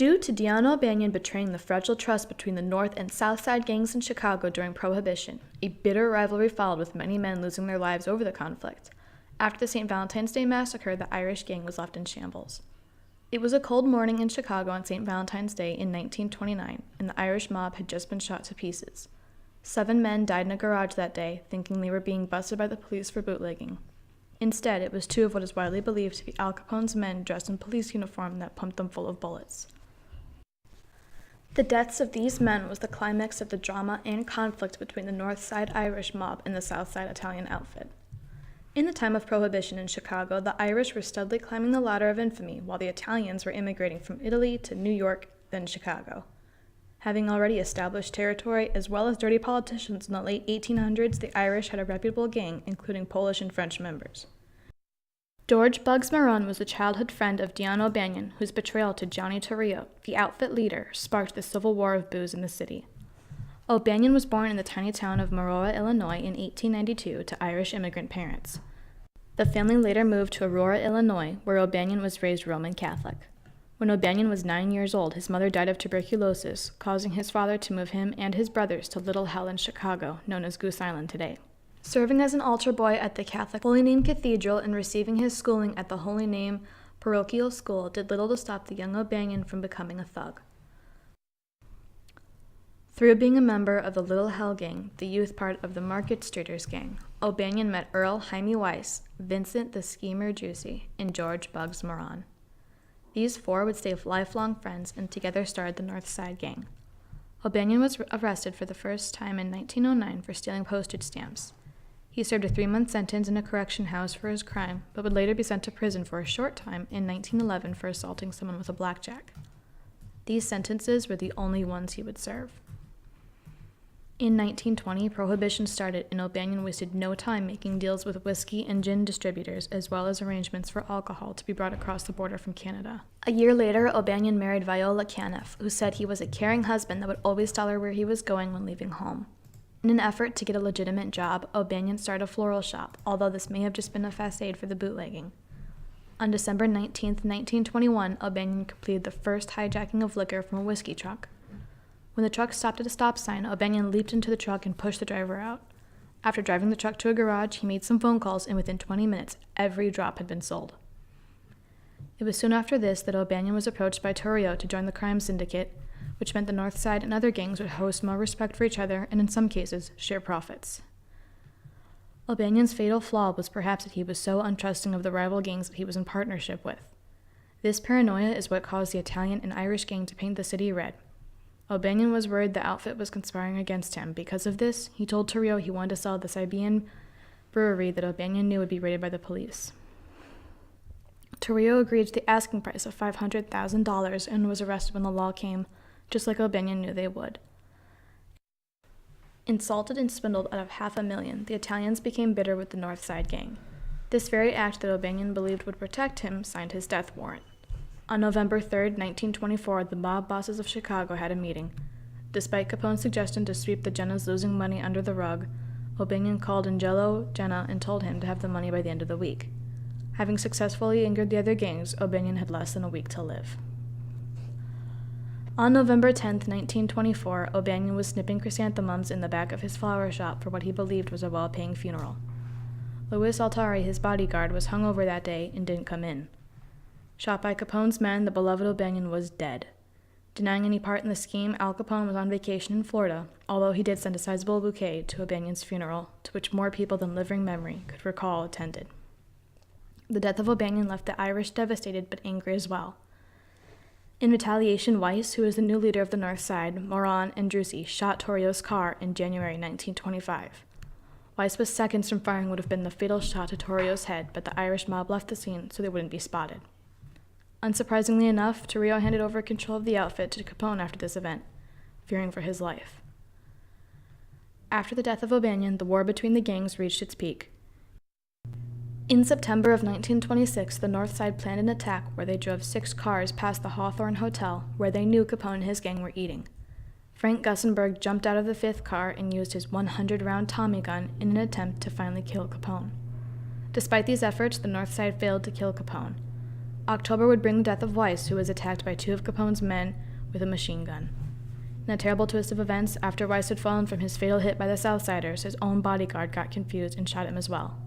Due to Deanna O'Banion betraying the fragile trust between the North and South Side gangs in Chicago during Prohibition, a bitter rivalry followed with many men losing their lives over the conflict. After the St. Valentine's Day massacre, the Irish gang was left in shambles. It was a cold morning in Chicago on St. Valentine's Day in 1929, and the Irish mob had just been shot to pieces. 7 men died in a garage that day, thinking they were being busted by the police for bootlegging. Instead, it was 2 of what is widely believed to be Al Capone's men dressed in police uniform that pumped them full of bullets. The deaths of these men was the climax of the drama and conflict between the North Side Irish mob and the South Side Italian outfit. In the time of Prohibition in Chicago, the Irish were steadily climbing the ladder of infamy, while the Italians were immigrating from Italy to New York, then Chicago. Having already established territory as well as dirty politicians in the late 1800s, the Irish had a reputable gang, including Polish and French members. George Bugs Moran was a childhood friend of Deanna O'Banion, whose betrayal to Johnny Torrio, the outfit leader, sparked the civil war of booze in the city. O'Banion was born in the tiny town of Aurora, Illinois in 1892 to Irish immigrant parents. The family later moved to Aurora, Illinois, where O'Banion was raised Roman Catholic. When O'Banion was 9 years old, his mother died of tuberculosis, causing his father to move him and his brothers to Little Hell in Chicago, known as Goose Island today. Serving as an altar boy at the Catholic Holy Name Cathedral and receiving his schooling at the Holy Name Parochial School did little to stop the young O'Banion from becoming a thug. Through being a member of the Little Hell Gang, the youth part of the Market Streeters Gang, O'Banion met Earl Jaime Weiss, Vincent the Schemer Juicy, and George Bugs Moran. These 4 would stay lifelong friends and together started the North Side Gang. O'Banion was arrested for the first time in 1909 for stealing postage stamps. He served a 3-month sentence in a correction house for his crime, but would later be sent to prison for a short time in 1911 for assaulting someone with a blackjack. These sentences were the only ones he would serve. In 1920, Prohibition started, and O'Banion wasted no time making deals with whiskey and gin distributors, as well as arrangements for alcohol to be brought across the border from Canada. A year later, O'Banion married Viola Caniff, who said he was a caring husband that would always tell her where he was going when leaving home. In an effort to get a legitimate job, O'Banion started a floral shop, although this may have just been a facade for the bootlegging. On December 19, 1921, O'Banion completed the first hijacking of liquor from a whiskey truck. When the truck stopped at a stop sign, O'Banion leaped into the truck and pushed the driver out. After driving the truck to a garage, he made some phone calls, and within 20 minutes, every drop had been sold. It was soon after this that O'Banion was approached by Torrio to join the crime syndicate, which meant the North Side and other gangs would host more respect for each other and, in some cases, share profits. O'Banion's fatal flaw was perhaps that he was so untrusting of the rival gangs that he was in partnership with. This paranoia is what caused the Italian and Irish gang to paint the city red. O'Banion was worried the outfit was conspiring against him. Because of this, he told Torrio he wanted to sell the Sabian brewery that O'Banion knew would be raided by the police. Torrio agreed to the asking price of $500,000 and was arrested when the law came, just like O'Banion knew they would. Insulted and swindled out of $500,000, the Italians became bitter with the North Side Gang. This very act that O'Banion believed would protect him signed his death warrant. On November 3, 1924, the mob bosses of Chicago had a meeting. Despite Capone's suggestion to sweep the Jennas losing money under the rug, O'Banion called Angelo Jenna and told him to have the money by the end of the week. Having successfully angered the other gangs, O'Banion had less than a week to live. On November 10, 1924, O'Banion was snipping chrysanthemums in the back of his flower shop for what he believed was a well-paying funeral. Louis Altari, his bodyguard, was hungover that day and didn't come in. Shot by Capone's men, the beloved O'Banion was dead. Denying any part in the scheme, Al Capone was on vacation in Florida, although he did send a sizable bouquet to O'Banion's funeral, to which more people than living memory could recall attended. The death of O'Banion left the Irish devastated but angry as well. In retaliation, Weiss, who was the new leader of the North Side, Moran, and Drusi shot Torrio's car in January 1925. Weiss was seconds from firing what would have been the fatal shot to Torrio's head, but the Irish mob left the scene so they wouldn't be spotted. Unsurprisingly enough, Torrio handed over control of the outfit to Capone after this event, fearing for his life. After the death of O'Banion, the war between the gangs reached its peak. In September of 1926, the North Side planned an attack where they drove 6 cars past the Hawthorne Hotel, where they knew Capone and his gang were eating. Frank Gussenberg jumped out of the 5th car and used his 100-round Tommy gun in an attempt to finally kill Capone. Despite these efforts, the North Side failed to kill Capone. October would bring the death of Weiss, who was attacked by two of Capone's men with a machine gun. In a terrible twist of events, after Weiss had fallen from his fatal hit by the Southsiders, his own bodyguard got confused and shot him as well.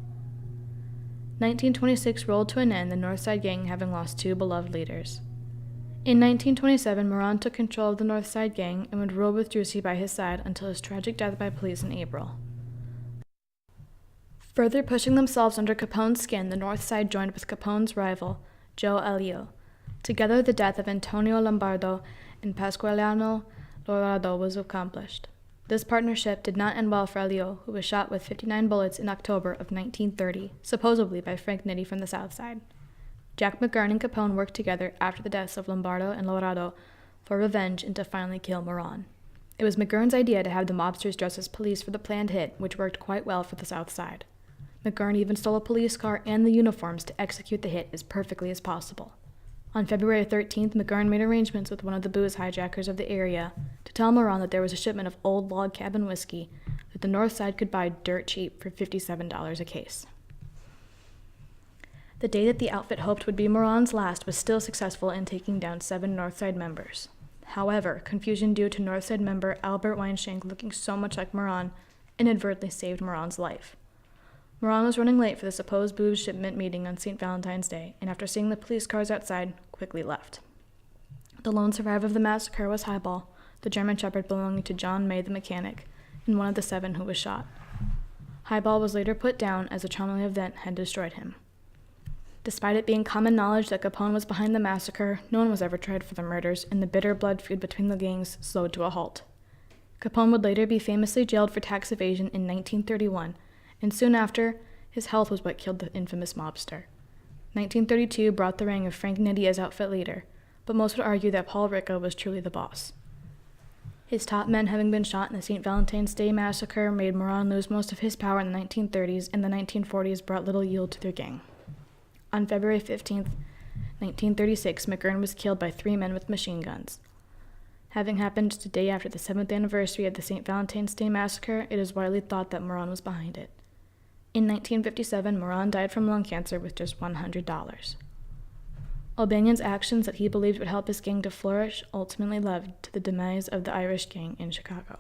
1926 rolled to an end, the Northside Gang having lost two beloved leaders. In 1927, Moran took control of the Northside Gang and would rule with Drusy by his side until his tragic death by police in April. Further pushing themselves under Capone's skin, the Northside joined with Capone's rival, Joe Elio. Together, the death of Antonio Lombardo and Pasqualiano Lorado was accomplished. This partnership did not end well for Elio, who was shot with 59 bullets in October of 1930, supposedly by Frank Nitti from the South Side. Jack McGurn and Capone worked together after the deaths of Lombardo and Lorado for revenge and to finally kill Moran. It was McGurn's idea to have the mobsters dress as police for the planned hit, which worked quite well for the South Side. McGurn even stole a police car and the uniforms to execute the hit as perfectly as possible. On February 13th, McGurn made arrangements with one of the booze hijackers of the area to tell Moran that there was a shipment of old log cabin whiskey that the North Side could buy dirt cheap for $57 a case. The day that the outfit hoped would be Moran's last was still successful in taking down 7 Northside members. However, confusion due to Northside member Albert Weinshank looking so much like Moran inadvertently saved Moran's life. Moran was running late for the supposed booze shipment meeting on St. Valentine's Day, and after seeing the police cars outside, quickly left. The lone survivor of the massacre was Highball, the German Shepherd belonging to John May the mechanic, and one of the 7 who was shot. Highball was later put down as a traumatic event had destroyed him. Despite it being common knowledge that Capone was behind the massacre, no one was ever tried for the murders, and the bitter blood feud between the gangs slowed to a halt. Capone would later be famously jailed for tax evasion in 1931, and soon after, his health was what killed the infamous mobster. 1932 brought the reign of Frank Nitti as outfit leader, but most would argue that Paul Ricca was truly the boss. His top men having been shot in the St. Valentine's Day massacre made Moran lose most of his power in the 1930s, and the 1940s brought little yield to their gang. On February 15, 1936, McGurn was killed by 3 men with machine guns. Having happened just a day after the 7th anniversary of the St. Valentine's Day massacre, it is widely thought that Moran was behind it. In 1957, Moran died from lung cancer with just $100. O'Banion's actions that he believed would help his gang to flourish ultimately led to the demise of the Irish gang in Chicago.